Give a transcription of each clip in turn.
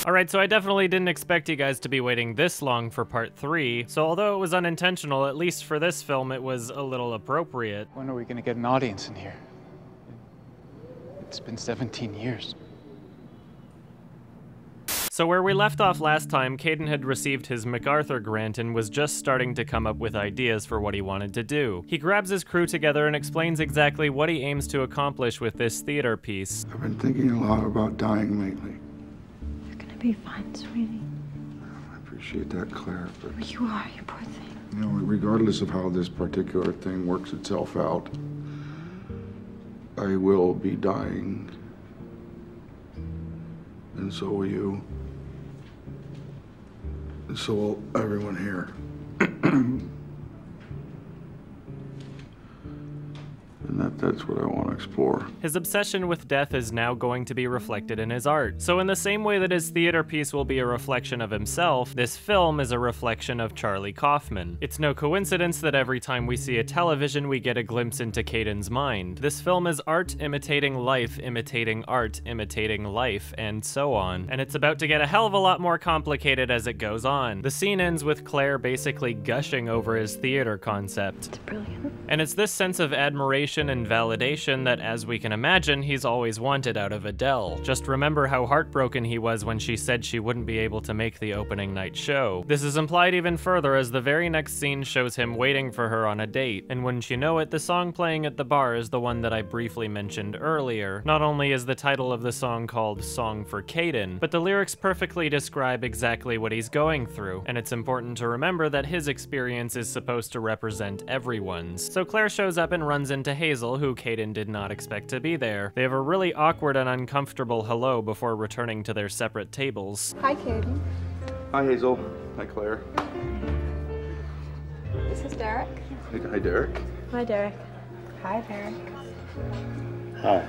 Alright, so I definitely didn't expect you guys to be waiting this long for part 3, so although it was unintentional, at least for this film it was a little appropriate. When are we gonna get an audience in here? It's been 17 years. So where we left off last time, Caden had received his MacArthur grant and was just starting to come up with ideas for what he wanted to do. He grabs his crew together and explains exactly what he aims to accomplish with this theater piece. I've been thinking a lot about dying lately. You're gonna be fine, sweetie. I appreciate that, Claire, but... You are, you poor thing. You know, regardless of how this particular thing works itself out, I will be dying. And so will you. And so will everyone here. And that's what I want to explore. His obsession with death is now going to be reflected in his art. So in the same way that his theater piece will be a reflection of himself, this film is a reflection of Charlie Kaufman. It's no coincidence that every time we see a television, we get a glimpse into Caden's mind. This film is art imitating life, imitating art, imitating life, and so on. And it's about to get a hell of a lot more complicated as it goes on. The scene ends with Claire basically gushing over his theater concept. It's brilliant. And it's this sense of admiration and validation that, as we can imagine, he's always wanted out of Adele. Just remember how heartbroken he was when she said she wouldn't be able to make the opening night show. This is implied even further as the very next scene shows him waiting for her on a date, and wouldn't you know it, the song playing at the bar is the one that I briefly mentioned earlier. Not only is the title of the song called Song for Caden, but the lyrics perfectly describe exactly what he's going through, and it's important to remember that his experience is supposed to represent everyone's. So Claire shows up and runs into Hazel, who Caden did not expect to be there. They have a really awkward and uncomfortable hello before returning to their separate tables. Hi, Caden. Hi, Hazel. Hi, Claire. This is Derek. Hi, Derek. Hi, Derek. Hi, Derek. Hi.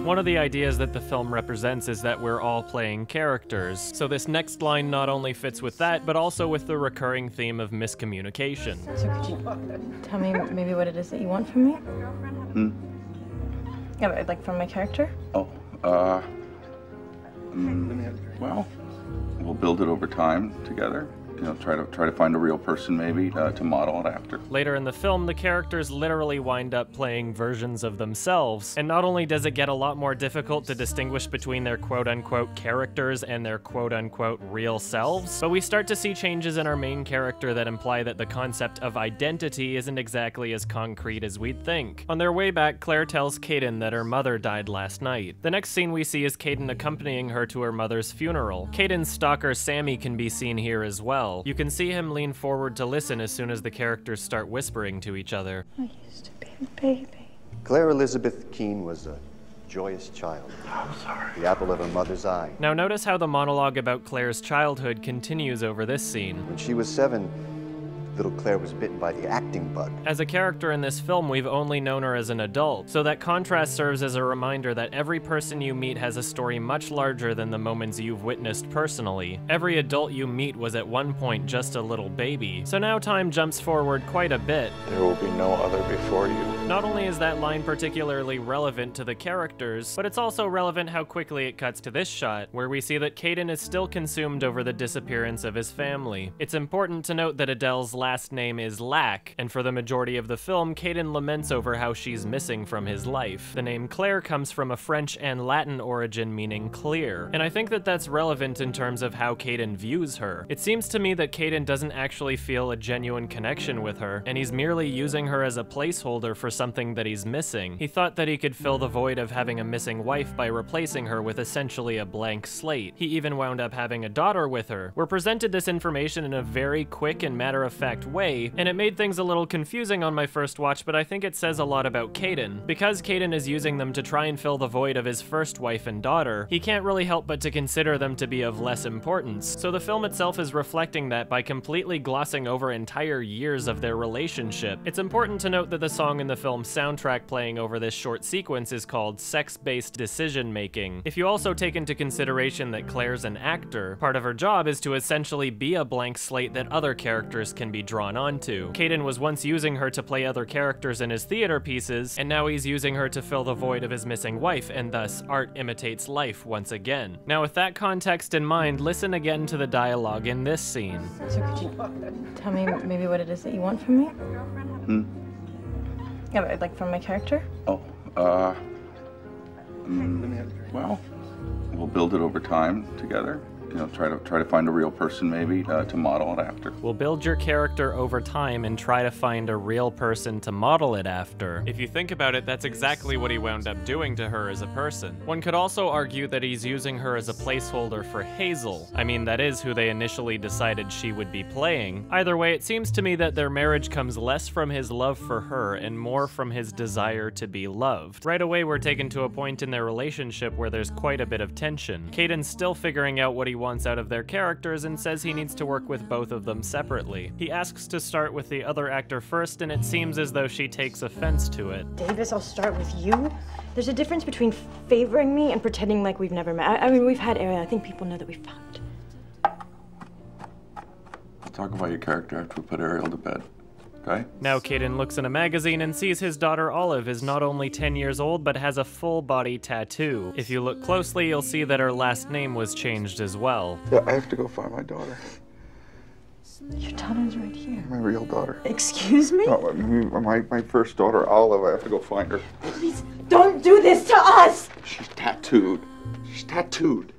One of the ideas that the film represents is that we're all playing characters, so this next line not only fits with that, but also with the recurring theme of miscommunication. So could you tell me maybe what it is that you want from me? Yeah, like from my character? Oh, well, we'll build it over time together. You know, try to find a real person maybe to model it after. Later in the film, the characters literally wind up playing versions of themselves, and not only does it get a lot more difficult to distinguish between their quote-unquote characters and their quote-unquote real selves, but we start to see changes in our main character that imply that the concept of identity isn't exactly as concrete as we'd think. On their way back, Claire tells Caden that her mother died last night. The next scene we see is Caden accompanying her to her mother's funeral. Caden's stalker Sammy can be seen here as well. You can see him lean forward to listen as soon as the characters start whispering to each other. I used to be a baby. Claire Elizabeth Keene was a joyous child. I'm sorry. The apple of her mother's eye. Now notice how the monologue about Claire's childhood continues over this scene. When she was 7, little Claire was bitten by the acting bug. As a character in this film, we've only known her as an adult, so that contrast serves as a reminder that every person you meet has a story much larger than the moments you've witnessed personally. Every adult you meet was at one point just a little baby, so now time jumps forward quite a bit. There will be no other before you. Not only is that line particularly relevant to the characters, but it's also relevant how quickly it cuts to this shot, where we see that Caden is still consumed over the disappearance of his family. It's important to note that Adele's last name is Lack, and for the majority of the film, Caden laments over how she's missing from his life. The name Claire comes from a French and Latin origin meaning clear, and I think that that's relevant in terms of how Caden views her. It seems to me that Caden doesn't actually feel a genuine connection with her, and he's merely using her as a placeholder for something that he's missing. He thought that he could fill the void of having a missing wife by replacing her with essentially a blank slate. He even wound up having a daughter with her. We're presented this information in a very quick and matter-of-fact way, and it made things a little confusing on my first watch, but I think it says a lot about Caden. Because Caden is using them to try and fill the void of his first wife and daughter, he can't really help but to consider them to be of less importance, so the film itself is reflecting that by completely glossing over entire years of their relationship. It's important to note that the song in the film soundtrack playing over this short sequence is called sex-based decision-making. If you also take into consideration that Claire's an actor, part of her job is to essentially be a blank slate that other characters can be drawn onto. Caden was once using her to play other characters in his theater pieces, and now he's using her to fill the void of his missing wife, and thus art imitates life once again. Now with that context in mind, listen again to the dialogue in this scene. So could you tell me maybe what it is that you want from me? Yeah, like from my character? Oh, well, we'll build it over time together. You know, try to find a real person maybe to model it after. We'll build your character over time and try to find a real person to model it after. If you think about it, that's exactly what he wound up doing to her as a person. One could also argue that he's using her as a placeholder for Hazel. I mean, that is who they initially decided she would be playing. Either way, it seems to me that their marriage comes less from his love for her and more from his desire to be loved. Right away, we're taken to a point in their relationship where there's quite a bit of tension. Caden's still figuring out what he wants out of their characters and says he needs to work with both of them separately. He asks to start with the other actor first, and it seems as though she takes offense to it. Davis, I'll start with you. There's a difference between favoring me and pretending like we've never met. I mean, we've had Ariel. I think people know that we've fucked. We'll talk about your character after we put Ariel to bed. Okay. Now Caden looks in a magazine and sees his daughter Olive is not only 10 years old, but has a full body tattoo. If you look closely, you'll see that her last name was changed as well. Yeah, I have to go find my daughter. Your daughter's right here. My real daughter. Excuse me? No, my first daughter, Olive. I have to go find her. Please, don't do this to us! She's tattooed. She's tattooed.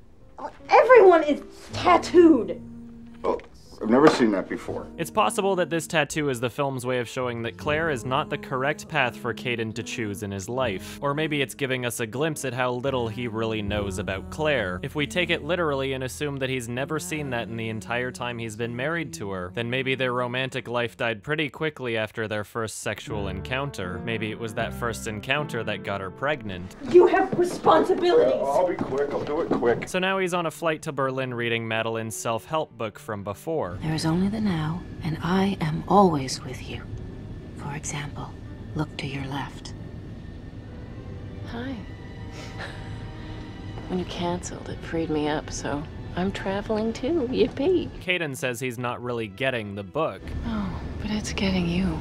Everyone is tattooed. Oh, I've never seen that before. It's possible that this tattoo is the film's way of showing that Claire is not the correct path for Caden to choose in his life. Or maybe it's giving us a glimpse at how little he really knows about Claire. If we take it literally and assume that he's never seen that in the entire time he's been married to her, then maybe their romantic life died pretty quickly after their first sexual encounter. Maybe it was that first encounter that got her pregnant. You have responsibilities. I'll be quick. I'll do it quick. So now he's on a flight to Berlin reading Madeline's self-help book from before. There is only the now, and I am always with you. For example, look to your left. Hi. When you canceled, it freed me up, so I'm traveling too. Yippee. Caden says he's not really getting the book. Oh, but it's getting you.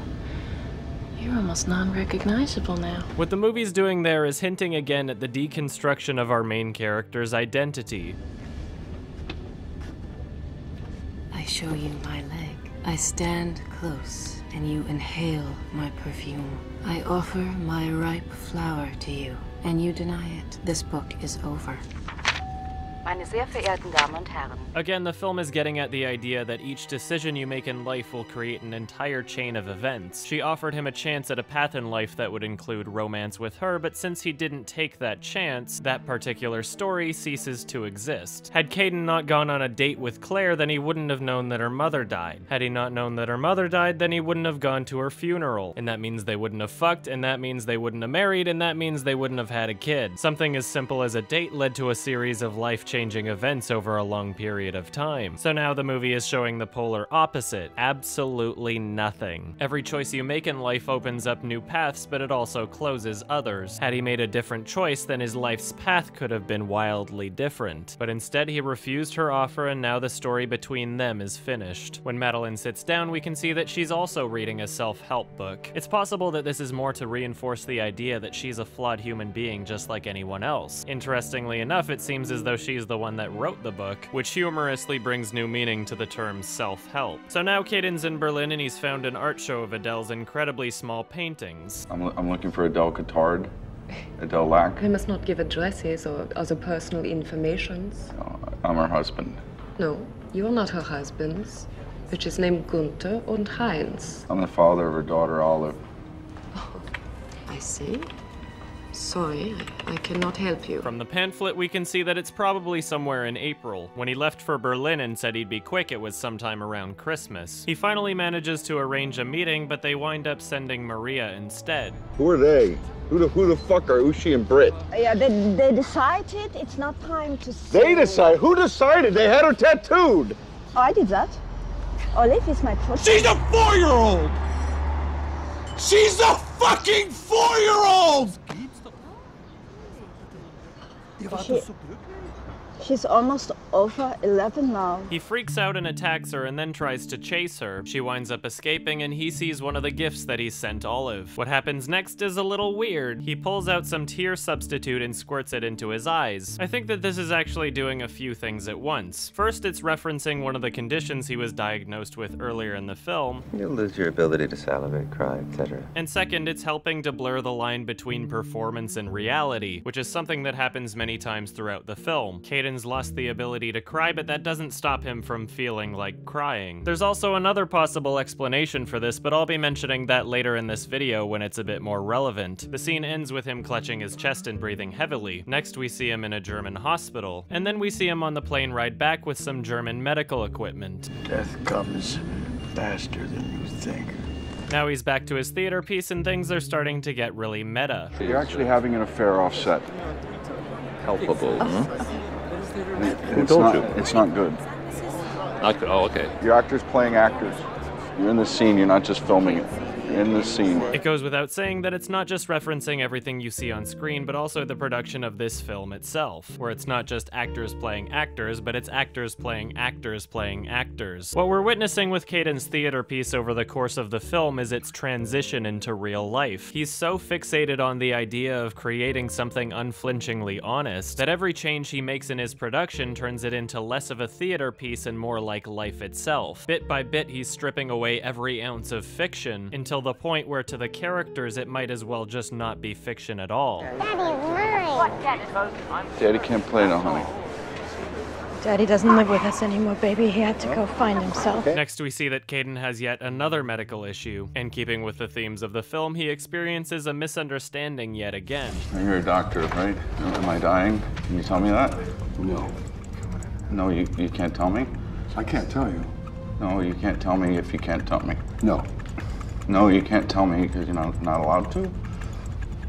You're almost non-recognizable now. What the movie's doing there is hinting again at the deconstruction of our main character's identity. I show you my leg. I stand close, and you inhale my perfume. I offer my ripe flower to you, and you deny it. This book is over. Meine sehr verehrten Damen und Herren. Again, the film is getting at the idea that each decision you make in life will create an entire chain of events. She offered him a chance at a path in life that would include romance with her, but since he didn't take that chance, that particular story ceases to exist. Had Caden not gone on a date with Claire, then he wouldn't have known that her mother died. Had he not known that her mother died, then he wouldn't have gone to her funeral. And that means they wouldn't have fucked, and that means they wouldn't have married, and that means they wouldn't have had a kid. Something as simple as a date led to a series of life-changing events over a long period of time. So now the movie is showing the polar opposite. Absolutely nothing. Every choice you make in life opens up new paths, but it also closes others. Had he made a different choice, then his life's path could have been wildly different. But instead he refused her offer, and now the story between them is finished. When Madeline sits down, we can see that she's also reading a self-help book. It's possible that this is more to reinforce the idea that she's a flawed human being just like anyone else. Interestingly enough, it seems as though she's the one that wrote the book, which humorously brings new meaning to the term self-help. So now Caden's in Berlin and he's found an art show of Adele's incredibly small paintings. I'm looking for Adele Cotard, Adele Lack. We must not give addresses or other personal informations. No, I'm her husband. No, you are not her husbands, which is named Gunther und Heinz. I'm the father of her daughter, Olive. Oh, I see. Sorry, I cannot help you. From the pamphlet, we can see that it's probably somewhere in April. When he left for Berlin and said he'd be quick, it was sometime around Christmas. He finally manages to arrange a meeting, but they wind up sending Maria instead. Who are they? Who the fuck are Ushi and Britt? Yeah, they decided it's not time to see. They decided? Who decided? They had her tattooed. Oh, I did that. Olive is my project. She's a 4-year-old! She's a fucking 4-year-olds! She's almost over 11 now. He freaks out and attacks her and then tries to chase her. She winds up escaping and he sees one of the gifts that he sent Olive. What happens next is a little weird. He pulls out some tear substitute and squirts it into his eyes. I think that this is actually doing a few things at once. First, it's referencing one of the conditions he was diagnosed with earlier in the film. You'll lose your ability to salivate, cry, etc. And second, it's helping to blur the line between performance and reality, which is something that happens many times throughout the film. Caden's lost the ability to cry, but that doesn't stop him from feeling like crying. There's also another possible explanation for this, but I'll be mentioning that later in this video when it's a bit more relevant. The scene ends with him clutching his chest and breathing heavily. Next we see him in a German hospital, and then we see him on the plane ride back with some German medical equipment. Death comes faster than you think. Now he's back to his theater piece and things are starting to get really meta. You're actually having an affair off set. Palpable, It's not good. Not good. Oh, okay. Your actors playing actors. You're in the scene, you're not just filming it. You're in the scene. It goes without saying that it's not just referencing everything you see on screen, but also the production of this film itself, where it's not just actors playing actors, but it's actors playing actors playing actors. What we're witnessing with Caden's theater piece over the course of the film is its transition into real life. He's so fixated on the idea of creating something unflinchingly honest that every change he makes in his production turns it into less of a theater piece and more like life itself. Bit by bit, he's stripping away every ounce of fiction until the point where to the characters it might as well just not be fiction at all. Daddy can't play now, honey. Daddy doesn't live with us anymore, baby. He had to go find himself. Next we see that Caden has yet another medical issue. In keeping with the themes of the film, he experiences a misunderstanding yet again. You're a doctor, right? Am I dying? Can you tell me that? No. No, you can't tell me? I can't tell you. No, you can't tell me if you can't tell me. No. No, you can't tell me because you're not allowed to?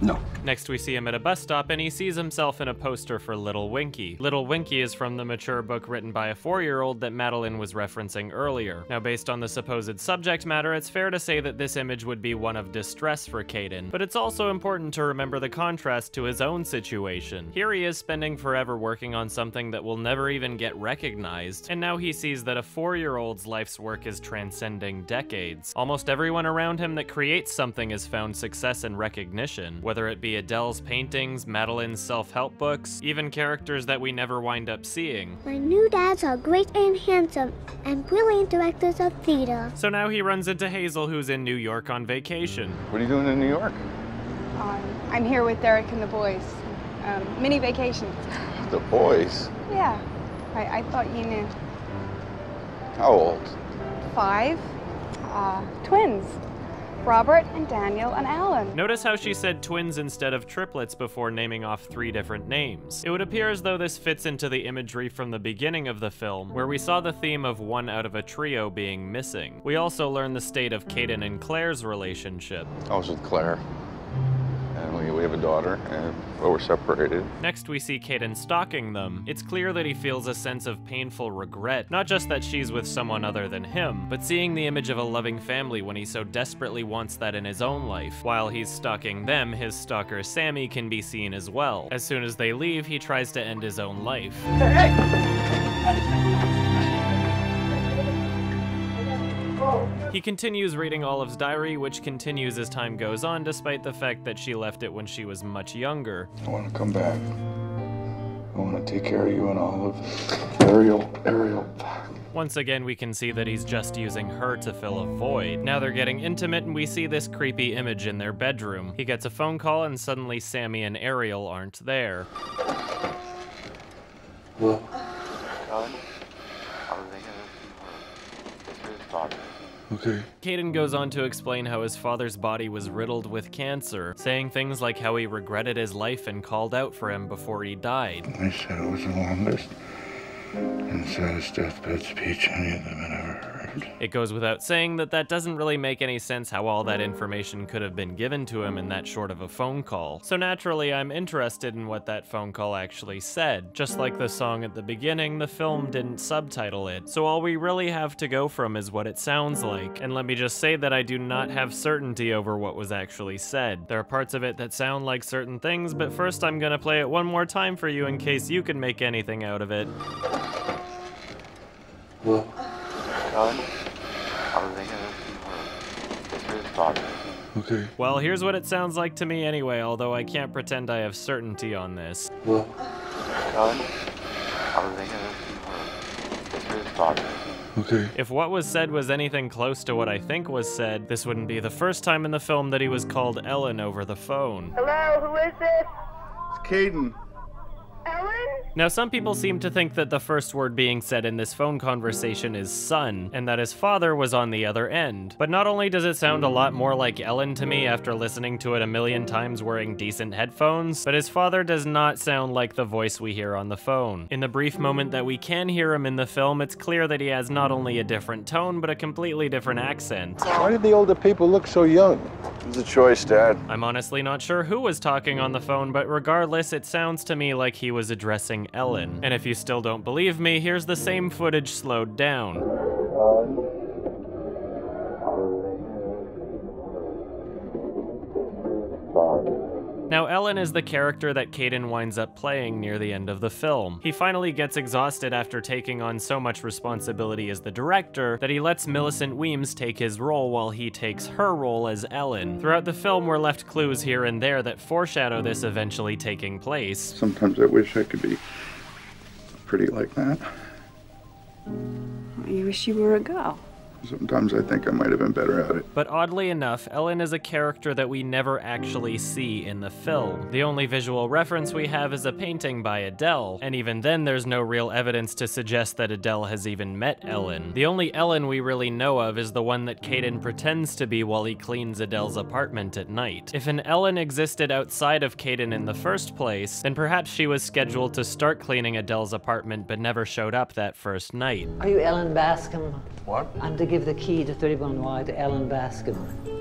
No. Next we see him at a bus stop and he sees himself in a poster for Little Winky. Little Winky is from the mature book written by a 4-year-old that Madeline was referencing earlier. Now based on the supposed subject matter, it's fair to say that this image would be one of distress for Caden, but it's also important to remember the contrast to his own situation. Here he is spending forever working on something that will never even get recognized, and now he sees that a 4-year-old's life's work is transcending decades. Almost everyone around him that creates something has found success and recognition, whether it be Adele's paintings, Madeline's self-help books, even characters that we never wind up seeing. My new dads are great and handsome, and brilliant directors of theater. So now he runs into Hazel, who's in New York on vacation. What are you doing in New York? I'm here with Derek and the boys. Mini vacation. The boys? Yeah, I thought you knew. How old? 5. Twins. Robert and Daniel and Alan. Notice how she said twins instead of triplets before naming off 3 different names. It would appear as though this fits into the imagery from the beginning of the film, where we saw the theme of one out of a trio being missing. We also learn the state of Caden and Claire's relationship. I was with Claire. And we have a daughter, and we're separated. Next we see Caden stalking them. It's clear that he feels a sense of painful regret, not just that she's with someone other than him, but seeing the image of a loving family when he so desperately wants that in his own life. While he's stalking them, his stalker Sammy can be seen as well. As soon as they leave, he tries to end his own life. He continues reading Olive's diary, which continues as time goes on, despite the fact that she left it when she was much younger. I want to come back. I want to take care of you and Olive. Ariel. Once again, we can see that he's just using her to fill a void. Now they're getting intimate and we see this creepy image in their bedroom. He gets a phone call and suddenly Sammy and Ariel aren't there. Well. Okay. Caden goes on to explain how his father's body was riddled with cancer, saying things like how he regretted his life and called out for him before he died. I said it was the longest and saddest deathbed speech any of them had ever heard. God. It goes without saying that that doesn't really make any sense how all that information could have been given to him in that short of a phone call. So naturally, I'm interested in what that phone call actually said. Just like the song at the beginning, the film didn't subtitle it, so all we really have to go from is what it sounds like. And let me just say that I do not have certainty over what was actually said. There are parts of it that sound like certain things, but first I'm gonna play it one more time for you in case you can make anything out of it. Well, okay. Well, here's what it sounds like to me anyway, although I can't pretend I have certainty on this. Well, okay. If what was said was anything close to what I think was said, this wouldn't be the first time in the film that he was called Ellen over the phone. Hello, who is this? It's Caden. Ellen? Now, some people seem to think that the first word being said in this phone conversation is son, and that his father was on the other end. But not only does it sound a lot more like Ellen to me after listening to it a million times wearing decent headphones, but his father does not sound like the voice we hear on the phone. In the brief moment that we can hear him in the film, it's clear that he has not only a different tone, but a completely different accent. Why did the older people look so young? It was a choice, Dad. I'm honestly not sure who was talking on the phone, but regardless, it sounds to me like he was addressing Ellen. And if you still don't believe me, here's the same footage slowed down. Now, Ellen is the character that Caden winds up playing near the end of the film. He finally gets exhausted after taking on so much responsibility as the director that he lets Millicent Weems take his role while he takes her role as Ellen. Throughout the film, we're left clues here and there that foreshadow this eventually taking place. Sometimes I wish I could be pretty like that. You wish you were a girl. Sometimes I think I might have been better at it. But oddly enough, Ellen is a character that we never actually see in the film. The only visual reference we have is a painting by Adele, and even then there's no real evidence to suggest that Adele has even met Ellen. The only Ellen we really know of is the one that Caden pretends to be while he cleans Adele's apartment at night. If an Ellen existed outside of Caden in the first place, then perhaps she was scheduled to start cleaning Adele's apartment but never showed up that first night. Are you Ellen Bascom? What? I'm to give the key to 31Y to Ellen Bascom.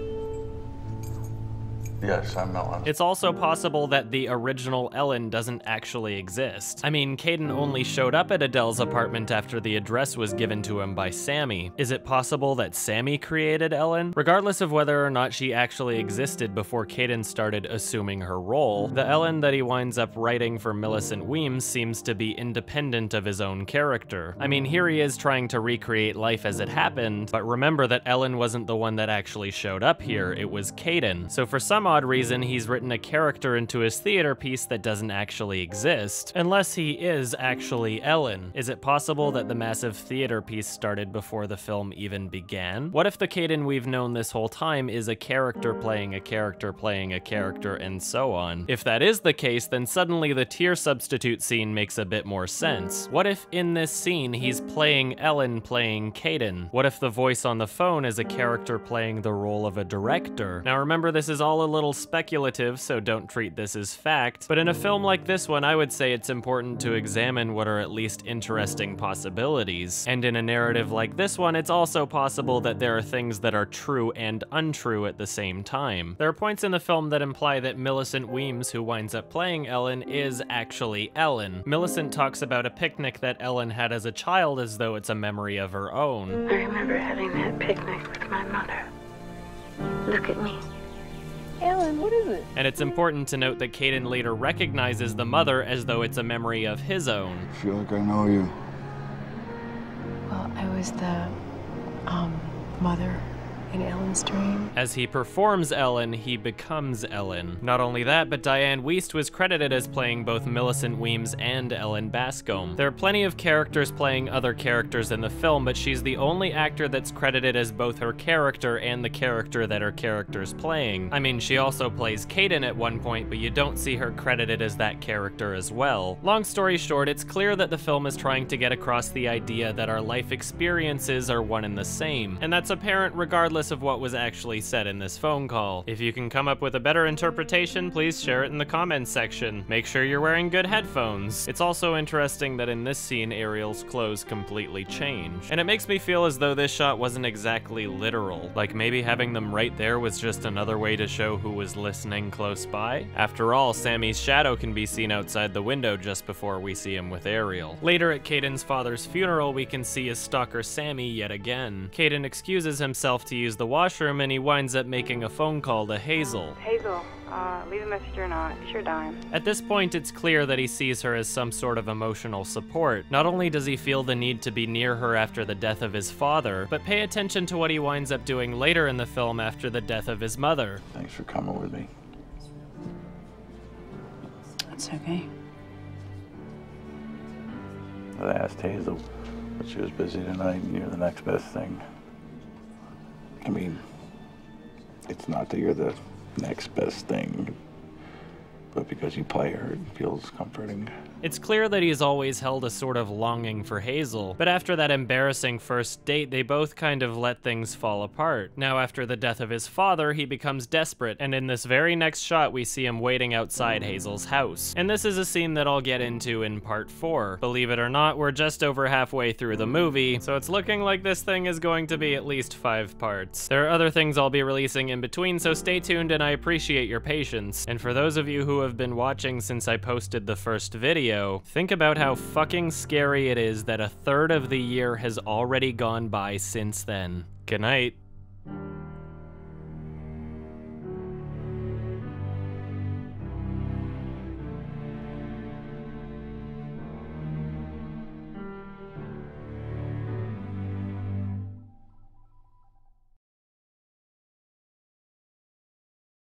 Yes, I'm Ellen. It's also possible that the original Ellen doesn't actually exist. I mean, Caden only showed up at Adele's apartment after the address was given to him by Sammy. Is it possible that Sammy created Ellen? Regardless of whether or not she actually existed before Caden started assuming her role, the Ellen that he winds up writing for Millicent Weems seems to be independent of his own character. I mean, here he is trying to recreate life as it happened, but remember that Ellen wasn't the one that actually showed up here, it was Caden. So for some odd reason, he's written a character into his theater piece that doesn't actually exist, unless he is actually Ellen. Is it possible that the massive theater piece started before the film even began? What if the Caden we've known this whole time is a character playing a character playing a character, and so on? If that is the case, then suddenly the tear substitute scene makes a bit more sense. What if in this scene he's playing Ellen playing Caden? What if the voice on the phone is a character playing the role of a director? Now remember, this is all a little speculative, so don't treat this as fact, but in a film like this one, I would say it's important to examine what are at least interesting possibilities. And in a narrative like this one, it's also possible that there are things that are true and untrue at the same time. There are points in the film that imply that Millicent Weems, who winds up playing Ellen, is actually Ellen. Millicent talks about a picnic that Ellen had as a child as though it's a memory of her own. I remember having that picnic with my mother. Look at me. Ellen, what is it? And it's important to note that Caden later recognizes the mother as though it's a memory of his own. I feel like I know you. Well, I was the, mother in Ellen's dream. As he performs Ellen, he becomes Ellen. Not only that, but Diane Wiest was credited as playing both Millicent Weems and Ellen Bascom. There are plenty of characters playing other characters in the film, but she's the only actor that's credited as both her character and the character that her character's playing. I mean, she also plays Caden at one point, but you don't see her credited as that character as well. Long story short, it's clear that the film is trying to get across the idea that our life experiences are one and the same, and that's apparent regardless regardless of what was actually said in this phone call. If you can come up with a better interpretation, please share it in the comments section. Make sure you're wearing good headphones. It's also interesting that in this scene, Ariel's clothes completely change. And it makes me feel as though this shot wasn't exactly literal. Like maybe having them right there was just another way to show who was listening close by. After all, Sammy's shadow can be seen outside the window just before we see him with Ariel. Later at Caden's father's funeral, we can see his stalker Sammy yet again. Caden excuses himself to use the washroom and he winds up making a phone call to Hazel. Hazel, leave a message or not. It's your dime. At this point, it's clear that he sees her as some sort of emotional support. Not only does he feel the need to be near her after the death of his father, but pay attention to what he winds up doing later in the film after the death of his mother. Thanks for coming with me. It's okay. I asked Hazel, but she was busy tonight and you're the next best thing. I mean, it's not that you're the next best thing, but because you play her, it feels comforting. It's clear that he's always held a sort of longing for Hazel, but after that embarrassing first date, they both kind of let things fall apart. Now, after the death of his father, he becomes desperate, and in this very next shot, we see him waiting outside Hazel's house. And this is a scene that I'll get into in part 4. Believe it or not, we're just over halfway through the movie, so it's looking like this thing is going to be at least 5 parts. There are other things I'll be releasing in between, so stay tuned and I appreciate your patience. And for those of you who have been watching since I posted the first video, think about how fucking scary it is that a third of the year has already gone by since then. Good night.